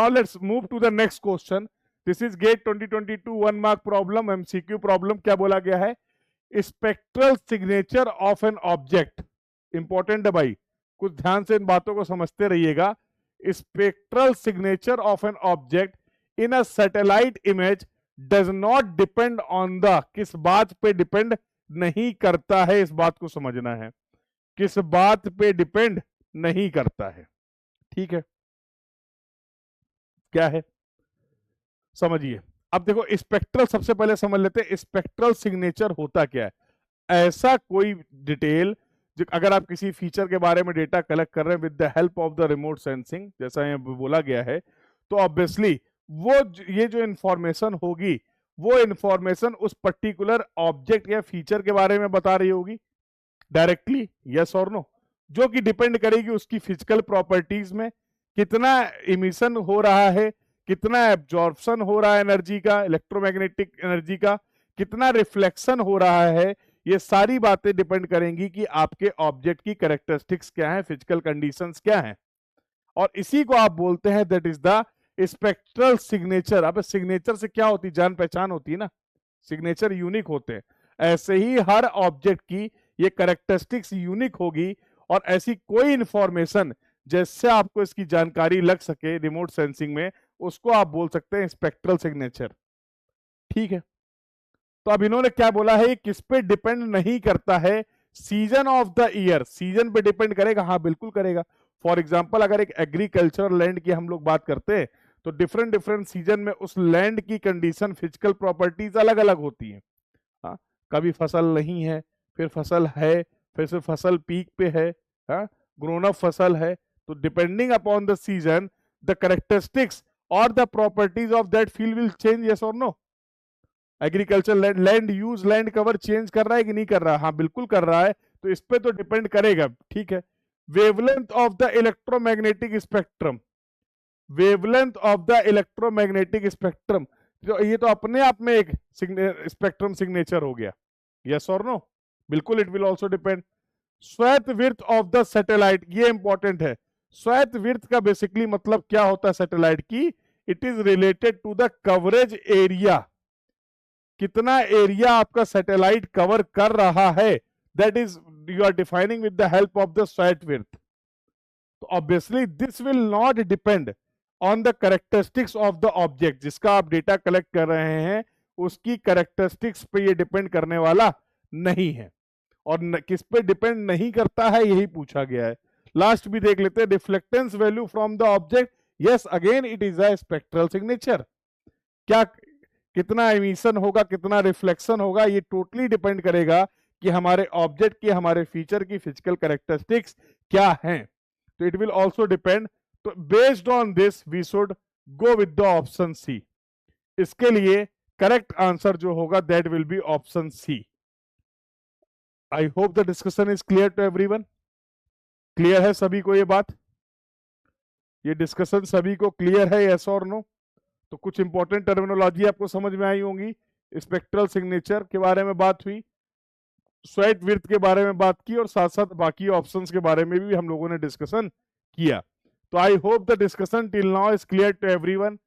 Now let's move to the next question. This is GATE 2022 1 mark problem, MCQ problem. क्या बोला गया है? Spectral signature of an object. Important है भाई, कुछ ध्यान से इन बातों को समझते रहिएगा. Spectral signature of an object in a satellite image does not depend on the. किस बात पे डिपेंड नहीं करता है, इस बात को समझना है. किस बात पे डिपेंड नहीं करता है. ठीक है, क्या है समझिए. अब देखो स्पेक्ट्रल, सबसे पहले समझ लेते हैं स्पेक्ट्रल सिग्नेचर होता क्या है. ऐसा कोई डिटेल, अगर आप किसी फीचर के बारे में डेटा कलेक्ट कर रहे हैं with the help of the remote sensing, जैसा यहाँ बोला गया है, तो ऑब्वियसली वो ये जो इंफॉर्मेशन होगी, वो इंफॉर्मेशन उस पर्टिकुलर ऑब्जेक्ट या फीचर के बारे में बता रही होगी डायरेक्टली, यस और नो, जो कि डिपेंड करेगी उसकी फिजिकल प्रॉपर्टीज में. कितना इमिशन हो रहा है, कितना एब्जॉर्प्शन हो रहा है एनर्जी का, इलेक्ट्रोमैग्नेटिक एनर्जी का, कितना रिफ्लेक्शन हो रहा है, ये सारी बातें डिपेंड करेंगी कि आपके ऑब्जेक्ट की कैरेक्टरिस्टिक्स क्या है, फिजिकल कंडीशंस क्या हैं. और इसी को आप बोलते हैं that is the spectral signature. अब सिग्नेचर से क्या होती है, जान पहचान होती है ना, सिग्नेचर यूनिक होते हैं. ऐसे ही हर ऑब्जेक्ट की ये कैरेक्टरिस्टिक्स यूनिक होगी, और ऐसी कोई इंफॉर्मेशन जैसे आपको इसकी जानकारी लग सके रिमोट सेंसिंग में, उसको आप बोल सकते हैं स्पेक्ट्रल सिग्नेचर. ठीक है, तो अब इन्होंने क्या बोला है, किस पे डिपेंड नहीं करता है, season of the year. Season पे डिपेंड करेगा, हाँ बिल्कुल करेगा. फॉर एग्जांपल अगर एक एग्रीकल्चर लैंड की हम लोग बात करते हैं, तो डिफरेंट डिफरेंट सीजन में उस लैंड की कंडीशन, फिजिकल प्रॉपर्टीज अलग अलग होती हैं. हाँ, कभी फसल नहीं है, फिर फसल है, फिर से फसल पीक पे है, हाँ, ग्रोन अप फसल है. तो depending upon the season, the characteristics और the properties of that field will change, yes और no. Agriculture land use, land cover change कर रहा है कि नहीं कर रहा? हाँ बिल्कुल कर रहा है, तो इस पे तो डिपेंड करेगा. ठीक है, wavelength of the electromagnetic spectrum. Wavelength of the electromagnetic spectrum, तो ये तो अपने आप में एक स्पेक्ट्रम सिग्नेचर हो गया, यस और नो. बिल्कुल, इट विल ऑल्सो डिपेंड. श्वेत विड्थ ऑफ द सैटेलाइट, ये इंपॉर्टेंट है. श्वेत विड्थ का बेसिकली मतलब क्या होता है सैटेलाइट की? It is related to the coverage area. कितना एरिया आपका सैटेलाइट कवर कर रहा है, that is you are defining with the help of the swath width. तो obviously this will not depend on the characteristics of the object. जिसका आप data collect कर रहे हैं उसकी कैरेक्टरिस्टिक्स पे ये डिपेंड करने वाला नहीं है. और किस पे डिपेंड नहीं करता है, यही पूछा गया है. लास्ट भी देख लेते हैं, reflectance value from the object. Yes, again it is a spectral signature. क्या, कितना एमिशन होगा, कितना रिफ्लेक्शन होगा, ये टोटली डिपेंड करेगा कि हमारे ऑब्जेक्ट की, हमारे फीचर की फिजिकल कैरेक्टरिस्टिक्स क्या हैं. तो इट विल ऑल्सो डिपेंड. तो based on this we should go with the option C. इसके लिए करेक्ट आंसर जो होगा that will be option C. I hope the discussion is clear to everyone. Clear है सभी को ये बात? ये डिस्कशन सभी को क्लियर है, यस और नो? तो कुछ इंपॉर्टेंट टर्मिनोलॉजी आपको समझ में आई होंगी. स्पेक्ट्रल सिग्नेचर के बारे में बात हुई, श्वेत विड्थ के बारे में बात की, और साथ साथ बाकी ऑप्शंस के बारे में भी हम लोगों ने डिस्कशन किया. तो I hope the discussion till now is clear to everyone.